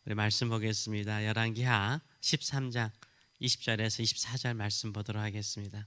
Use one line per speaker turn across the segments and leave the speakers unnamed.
우리 말씀 보겠습니다. 열왕기하 13장 20절에서 24절 말씀 보도록 하겠습니다.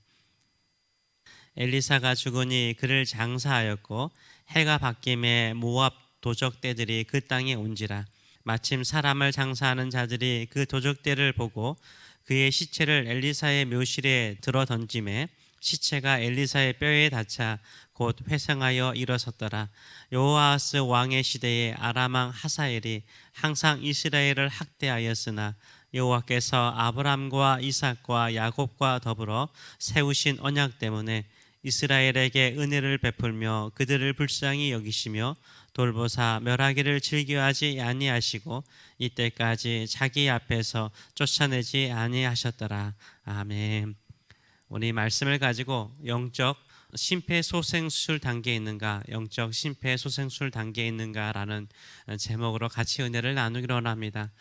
엘리사가 죽으니 그를 장사하였고 해가 바뀜에 모압 도적대들이 그 땅에 온지라. 마침 사람을 장사하는 자들이 그 도적대를 보고 그의 시체를 엘리사의 묘실에 들어 던짐에 시체가 엘리사의 뼈에 닿자 곧 회생하여 일어섰더라. 여호아스 왕의 시대에 아람 왕 하사엘이 항상 이스라엘을 학대하였으나 여호와께서 아브람과 이삭과 야곱과 더불어 세우신 언약 때문에 이스라엘에게 은혜를 베풀며 그들을 불쌍히 여기시며 돌보사 멸하기를 즐겨하지 아니하시고 이때까지 자기 앞에서 쫓아내지 아니하셨더라. 아멘. 우리 말씀을 가지고 영적 심폐소생술 단계에 있는가, 영적 심폐소생술 단계에 있는가라는 제목으로 같이 은혜를 나누기로 합니다.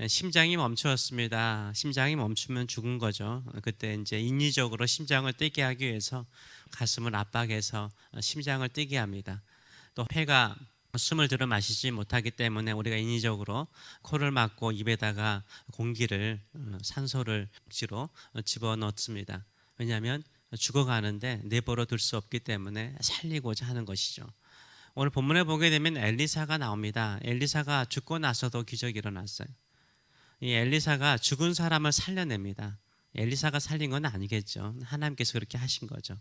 심장이 멈추었습니다. 심장이 멈추면 죽은 거죠. 그때 이제 인위적으로 심장을 뛰게 하기 위해서 가슴을 압박해서 심장을 뛰게 합니다. 또 폐가 숨을 들어 마시지 못하기 때문에 우리가 인위적으로 코를 막고 입에다가 공기를 산소를 억지로 집어넣습니다. 왜냐하면 죽어가는데 내버려 둘 수 없기 때문에 살리고자 하는 것이죠. 오늘 본문에 보게 되면 엘리사가 나옵니다. 엘리사가 죽고 나서도 기적이 일어났어요. 이 엘리사가 죽은 사람을 살려냅니다. 엘리사가 살린 건 아니겠죠. 하나님께서 그렇게 하신 거죠.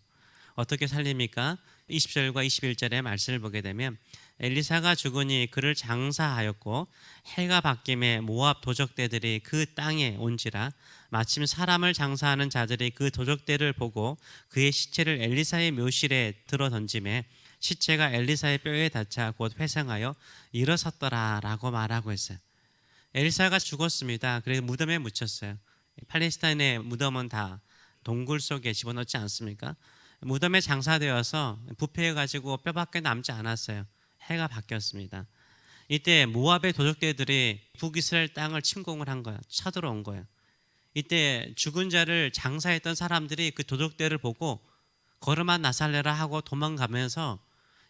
어떻게 살립니까? 20절과 21절의 말씀을 보게 되면 엘리사가 죽으니 그를 장사하였고 해가 바뀜에 모압 도적대들이 그 땅에 온지라. 마침 사람을 장사하는 자들이 그 도적대를 보고 그의 시체를 엘리사의 묘실에 들어 던짐에 시체가 엘리사의 뼈에 닿자 곧 회생하여 일어섰더라라고 말하고 있어요. 엘리사가 죽었습니다. 그래서 무덤에 묻혔어요. 팔레스타인의 무덤은 다 동굴 속에 집어넣지 않습니까? 무덤에 장사되어서 부패해가지고 뼈밖에 남지 않았어요. 해가 바뀌었습니다. 이때 모압의 도적대들이 북이스라엘 땅을 침공을 한 거예요. 쳐들어온 거예요. 이때 죽은 자를 장사했던 사람들이 그 도적대를 보고 걸음아 나살레라 하고 도망가면서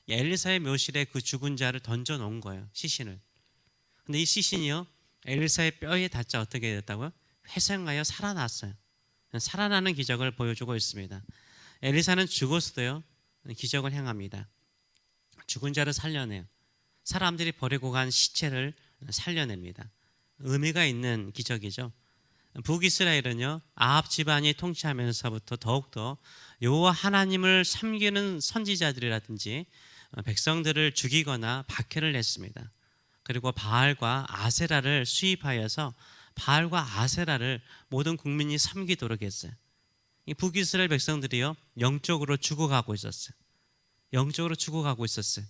엘리사의 묘실에 그 죽은 자를 던져 놓은 거예요. 시신을. 근데 이 시신이요, 엘리사의 뼈에 닿자 어떻게 됐다고요? 회생하여 살아났어요. 살아나는 기적을 보여주고 있습니다. 엘리사는 죽었어도요, 기적을 행합니다. 죽은 자를 살려내요. 사람들이 버리고 간 시체를 살려냅니다. 의미가 있는 기적이죠. 북이스라엘은요, 아합 집안이 통치하면서부터 더욱더 여호와 하나님을 섬기는 선지자들이라든지 백성들을 죽이거나 박해를 했습니다. 그리고 바알과 아세라를 수입하여서 바알과 아세라를 모든 국민이 섬기도록 했어요. 이 북이스라엘 백성들이요, 영적으로 죽어가고 있었어요. 영적으로 죽어가고 있었어요.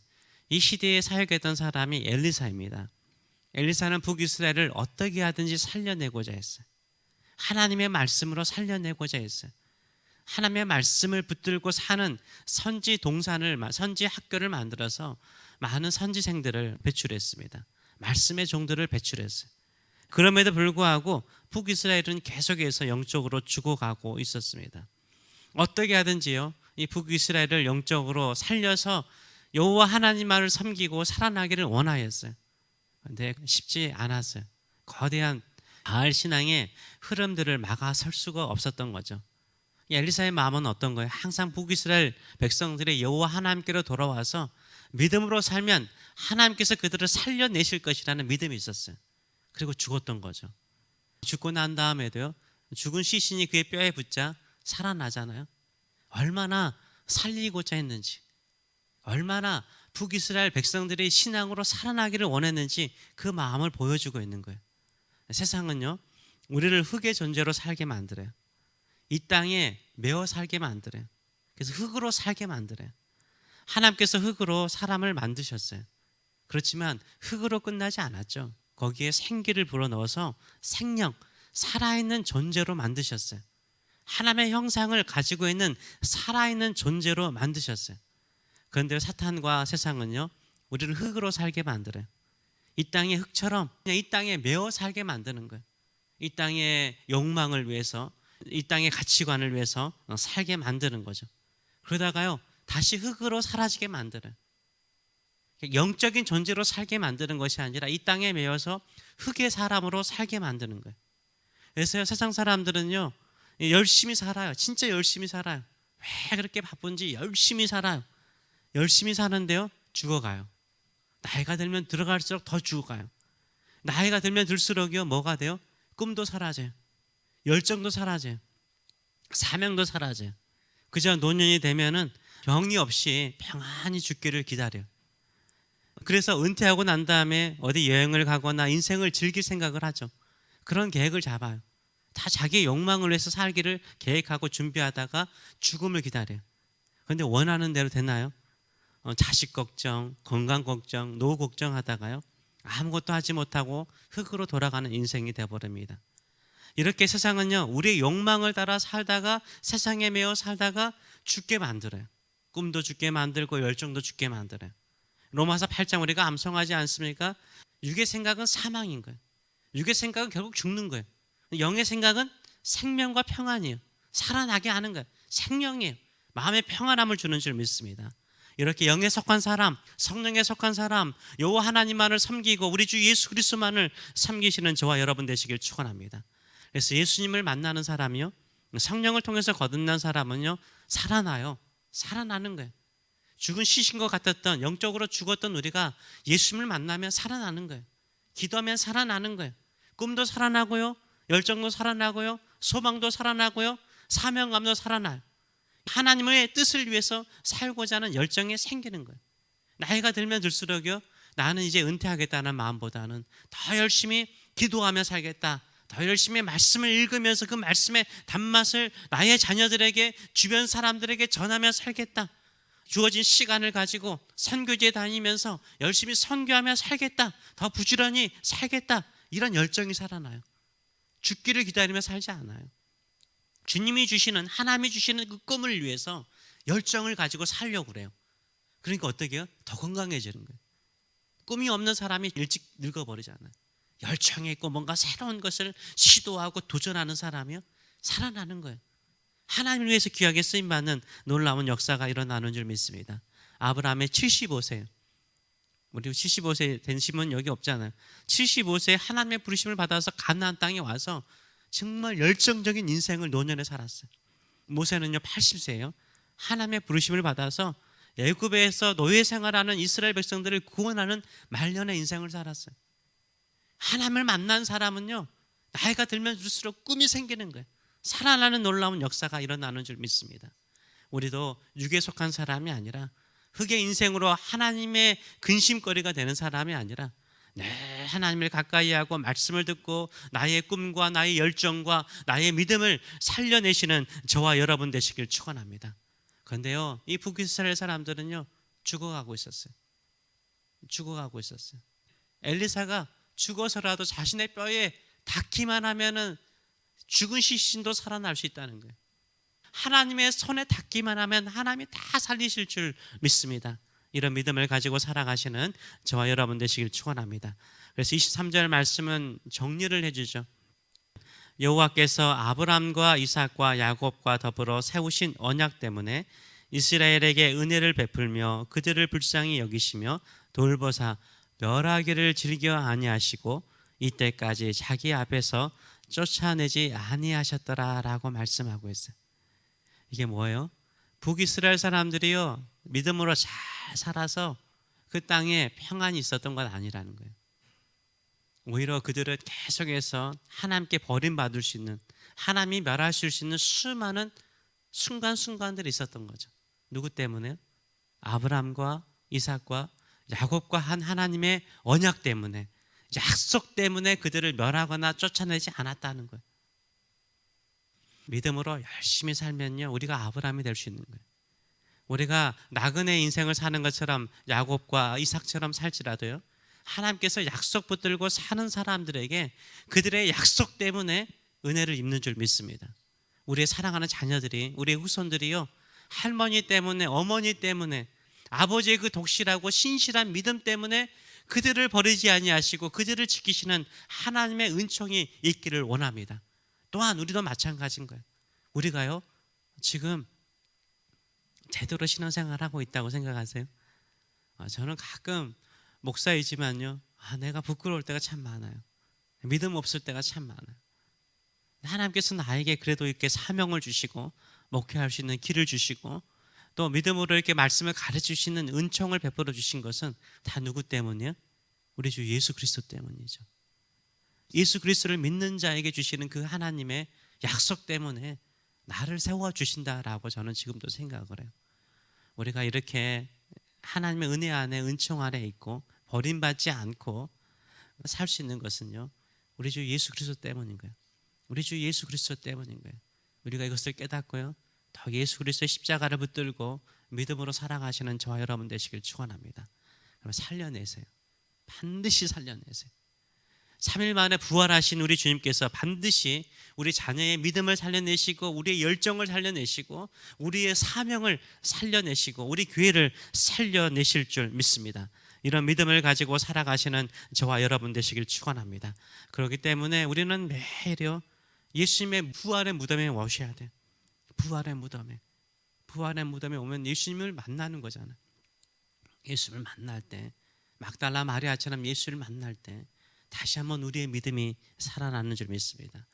이 시대에 사역했던 사람이 엘리사입니다. 엘리사는 북이스라엘을 어떻게 하든지 살려내고자 했어요. 하나님의 말씀으로 살려내고자 했어요. 하나님의 말씀을 붙들고 사는 선지 동산을, 선지 학교를 만들어서 많은 선지생들을 배출했습니다. 말씀의 종들을 배출했어요. 그럼에도 불구하고 북이스라엘은 계속해서 영적으로 죽어가고 있었습니다. 어떻게 하든지요, 이 북이스라엘을 영적으로 살려서 여호와 하나님만을 섬기고 살아나기를 원하였어요. 그런데 쉽지 않았어요. 거대한 바알 신앙의 흐름들을 막아설 수가 없었던 거죠. 엘리사의 마음은 어떤 거예요? 항상 북이스라엘 백성들의 여호와 하나님께로 돌아와서 믿음으로 살면 하나님께서 그들을 살려내실 것이라는 믿음이 있었어요. 그리고 죽었던 거죠. 죽고 난 다음에도요, 죽은 시신이 그의 뼈에 붙자 살아나잖아요. 얼마나 살리고자 했는지, 얼마나 북이스라엘 백성들이 신앙으로 살아나기를 원했는지 그 마음을 보여주고 있는 거예요. 세상은요, 우리를 흙의 존재로 살게 만들어요. 이 땅에 매어 살게 만들어요. 그래서 흙으로 살게 만들어요. 하나님께서 흙으로 사람을 만드셨어요. 그렇지만 흙으로 끝나지 않았죠. 거기에 생기를 불어넣어서 생명, 살아있는 존재로 만드셨어요. 하나님의 형상을 가지고 있는 살아있는 존재로 만드셨어요. 그런데 사탄과 세상은요, 우리를 흙으로 살게 만들어요. 이 땅의 흙처럼 그냥 이 땅에 매어 살게 만드는 거예요. 이 땅의 욕망을 위해서, 이 땅의 가치관을 위해서 살게 만드는 거죠. 그러다가요, 다시 흙으로 사라지게 만들어요. 영적인 존재로 살게 만드는 것이 아니라 이 땅에 매여서 흙의 사람으로 살게 만드는 거예요. 그래서 세상 사람들은요, 열심히 살아요. 진짜 열심히 살아요. 왜 그렇게 바쁜지 열심히 살아요. 열심히 사는데요, 죽어가요. 나이가 들면 들어갈수록 더 죽어가요. 나이가 들면 들수록요, 뭐가 돼요? 꿈도 사라져요. 열정도 사라져요. 사명도 사라져요. 그저 노년이 되면은 병이 없이 평안히 죽기를 기다려요. 그래서 은퇴하고 난 다음에 어디 여행을 가거나 인생을 즐길 생각을 하죠. 그런 계획을 잡아요. 다 자기의 욕망을 위해서 살기를 계획하고 준비하다가 죽음을 기다려요. 그런데 원하는 대로 되나요? 자식 걱정, 건강 걱정, 노후 걱정하다가요, 아무것도 하지 못하고 흙으로 돌아가는 인생이 되어버립니다. 이렇게 세상은요, 우리의 욕망을 따라 살다가, 세상에 매여 살다가 죽게 만들어요. 꿈도 죽게 만들고 열정도 죽게 만들어요. 로마서 8장 우리가 암송하지 않습니까? 육의 생각은 사망인 거예요. 육의 생각은 결국 죽는 거예요. 영의 생각은 생명과 평안이에요. 살아나게 하는 거예요. 생명이에요. 마음의 평안함을 주는 줄 믿습니다. 이렇게 영에 속한 사람, 성령에 속한 사람, 여호와 하나님만을 섬기고 우리 주 예수 그리스도만을 섬기시는 저와 여러분 되시길 축원합니다. 그래서 예수님을 만나는 사람이요, 성령을 통해서 거듭난 사람은요, 살아나요. 살아나는 거예요. 죽은 시신 것 같았던, 영적으로 죽었던 우리가 예수님을 만나면 살아나는 거예요. 기도하면 살아나는 거예요. 꿈도 살아나고요, 열정도 살아나고요, 소망도 살아나고요, 사명감도 살아나요. 하나님의 뜻을 위해서 살고자 하는 열정이 생기는 거예요. 나이가 들면 들수록요, 나는 이제 은퇴하겠다는 마음보다는 더 열심히 기도하며 살겠다, 더 열심히 말씀을 읽으면서 그 말씀의 단맛을 나의 자녀들에게, 주변 사람들에게 전하며 살겠다, 주어진 시간을 가지고 선교지에 다니면서 열심히 선교하며 살겠다, 더 부지런히 살겠다, 이런 열정이 살아나요. 죽기를 기다리며 살지 않아요. 주님이 주시는, 하나님이 주시는 그 꿈을 위해서 열정을 가지고 살려고 그래요. 그러니까 어떻게 해요? 더 건강해지는 거예요. 꿈이 없는 사람이 일찍 늙어버리잖아요. 열정이 있고 뭔가 새로운 것을 시도하고 도전하는 사람이요, 살아나는 거예요. 하나님을 위해서 귀하게 쓰임받는 놀라운 역사가 일어나는 줄 믿습니다. 아브라함의 75세, 우리 75세 된 심은 여기 없잖아요. 75세에 하나님의 부르심을 받아서 가나안 땅에 와서 정말 열정적인 인생을 노년에 살았어요. 모세는요 80세예요. 하나님의 부르심을 받아서 애굽에서 노예 생활하는 이스라엘 백성들을 구원하는 말년의 인생을 살았어요. 하나님을 만난 사람은요, 나이가 들면 들수록 꿈이 생기는 거예요. 살아나는 놀라운 역사가 일어나는 줄 믿습니다. 우리도 육에 속한 사람이 아니라 흙의 인생으로 하나님의 근심거리가 되는 사람이 아니라 늘 하나님을 가까이 하고 말씀을 듣고 나의 꿈과 나의 열정과 나의 믿음을 살려내시는 저와 여러분 되시길 축원합니다. 그런데요, 이 북이스라엘 사람들은요, 죽어가고 있었어요. 죽어가고 있었어요. 엘리사가 죽어서라도 자신의 뼈에 닿기만 하면은 죽은 시신도 살아날 수 있다는 거예요. 하나님의 손에 닿기만 하면 하나님이 다 살리실 줄 믿습니다. 이런 믿음을 가지고 살아가시는 저와 여러분 되시길 축원합니다. 그래서 23절 말씀은 정리를 해주죠. 여호와께서 아브람과 이삭과 야곱과 더불어 세우신 언약 때문에 이스라엘에게 은혜를 베풀며 그들을 불쌍히 여기시며 돌보사 멸하기를 즐겨 아니하시고 이때까지 자기 앞에서 쫓아내지 아니하셨더라라고 말씀하고 있어요. 이게 뭐예요? 북이스라엘 사람들이요, 믿음으로 잘 살아서 그 땅에 평안이 있었던 건 아니라는 거예요. 오히려 그들은 계속해서 하나님께 버림받을 수 있는, 하나님이 멸하실 수 있는 수많은 순간순간들이 있었던 거죠. 누구 때문에요? 아브람과 이삭과 야곱과 한 하나님의 언약 때문에, 약속 때문에 그들을 멸하거나 쫓아내지 않았다는 거예요. 믿음으로 열심히 살면요, 우리가 아브라함이 될 수 있는 거예요. 우리가 나그네 인생을 사는 것처럼 야곱과 이삭처럼 살지라도요, 하나님께서 약속 붙들고 사는 사람들에게 그들의 약속 때문에 은혜를 입는 줄 믿습니다. 우리의 사랑하는 자녀들이, 우리의 후손들이요, 할머니 때문에, 어머니 때문에, 아버지의 그 독실하고 신실한 믿음 때문에 그들을 버리지 아니하시고 그들을 지키시는 하나님의 은총이 있기를 원합니다. 또한 우리도 마찬가지인 거예요. 우리가요, 지금 제대로 신앙생활을 하고 있다고 생각하세요? 저는 가끔 목사이지만요, 내가 부끄러울 때가 참 많아요. 믿음 없을 때가 참 많아요. 하나님께서 나에게 그래도 이렇게 사명을 주시고 목회할 수 있는 길을 주시고 또 믿음으로 이렇게 말씀을 가르치시는 은총을 베풀어 주신 것은 다 누구 때문이에요? 우리 주 예수 그리스도 때문이죠. 예수 그리스도를 믿는 자에게 주시는 그 하나님의 약속 때문에 나를 세워 주신다라고 저는 지금도 생각을 해요. 우리가 이렇게 하나님의 은혜 안에 은총 안에 있고 버림받지 않고 살 수 있는 것은요, 우리 주 예수 그리스도 때문인 거예요. 우리 주 예수 그리스도 때문인 거예요. 우리가 이것을 깨닫고요, 더 예수 그리스도의 십자가를 붙들고 믿음으로 살아가시는 저와 여러분 되시길 축원합니다. 그럼 살려내세요. 반드시 살려내세요. 3일 만에 부활하신 우리 주님께서 반드시 우리 자녀의 믿음을 살려내시고 우리의 열정을 살려내시고 우리의 사명을 살려내시고 우리 교회를 살려내실 줄 믿습니다. 이런 믿음을 가지고 살아가시는 저와 여러분 되시길 축원합니다. 그렇기 때문에 우리는 매일요 예수님의 부활의 무덤에 오셔야 돼요. 부활의 무덤에 오면 예수님을 만나는 거잖아요. 예수님을 만날 때 막달라 마리아처럼 예수를 만날 때 다시 한번 우리의 믿음이 살아나는 줄 믿습니다.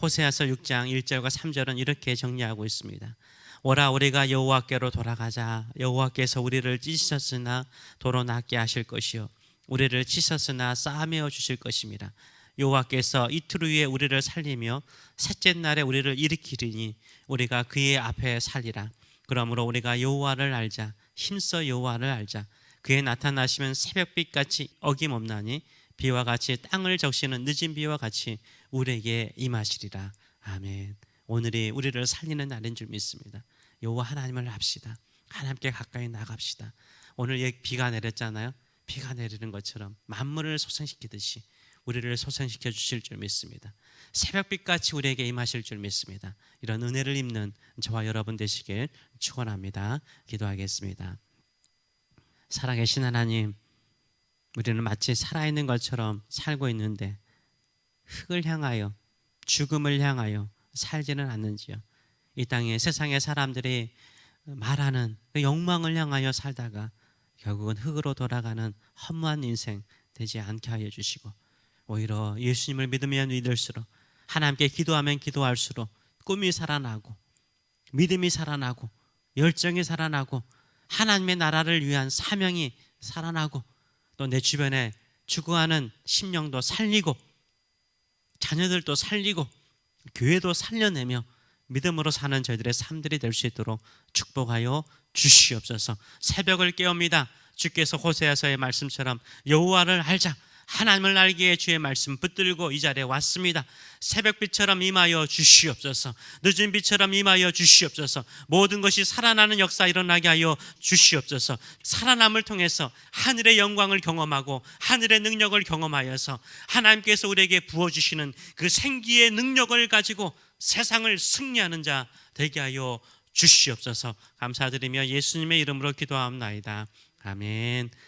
호세아서 6장 1절과 3절은 이렇게 정리하고 있습니다. 오라 우리가 여호와께로 돌아가자. 여호와께서 우리를 찢으셨으나 도로 낫게 하실 것이요 우리를 치셨으나 싸매어 주실 것입니다. 여호와께서 이틀 후에 우리를 살리며 셋째 날에 우리를 일으키리니 우리가 그의 앞에 살리라. 그러므로 우리가 여호와를 알자. 힘써 여호와를 알자. 그의 나타나시면 새벽빛같이 어김없나니 비와 같이 땅을 적시는 늦은 비와 같이 우리에게 임하시리라. 아멘. 오늘이 우리를 살리는 날인 줄 믿습니다. 여호와 하나님을 합시다. 하나님께 가까이 나갑시다. 오늘 비가 내렸잖아요. 비가 내리는 것처럼 만물을 소생시키듯이 우리를 소생시켜 주실 줄 믿습니다. 새벽빛같이 우리에게 임하실 줄 믿습니다. 이런 은혜를 입는 저와 여러분 되시길 축원합니다. 기도하겠습니다. 살아계신 하나님, 우리는 마치 살아있는 것처럼 살고 있는데 흙을 향하여 죽음을 향하여 살지는 않는지요. 이 땅에 세상의 사람들이 말하는 그 욕망을 향하여 살다가 결국은 흙으로 돌아가는 허무한 인생 되지 않게 하여 주시고 오히려 예수님을 믿으면 믿을수록 하나님께 기도하면 기도할수록 꿈이 살아나고 믿음이 살아나고 열정이 살아나고 하나님의 나라를 위한 사명이 살아나고 또 내 주변에 죽어가는 심령도 살리고 자녀들도 살리고 교회도 살려내며 믿음으로 사는 저희들의 삶들이 될 수 있도록 축복하여 주시옵소서. 새벽을 깨웁니다. 주께서 호세아서의 말씀처럼 여호와를 알자. 하나님을 알기에 주의 말씀 붙들고 이 자리에 왔습니다. 새벽빛처럼 임하여 주시옵소서. 늦은 빛처럼 임하여 주시옵소서. 모든 것이 살아나는 역사 일어나게 하여 주시옵소서. 살아남을 통해서 하늘의 영광을 경험하고 하늘의 능력을 경험하여서 하나님께서 우리에게 부어주시는 그 생기의 능력을 가지고 세상을 승리하는 자 되게 하여 주시옵소서. 감사드리며 예수님의 이름으로 기도하옵나이다. 아멘.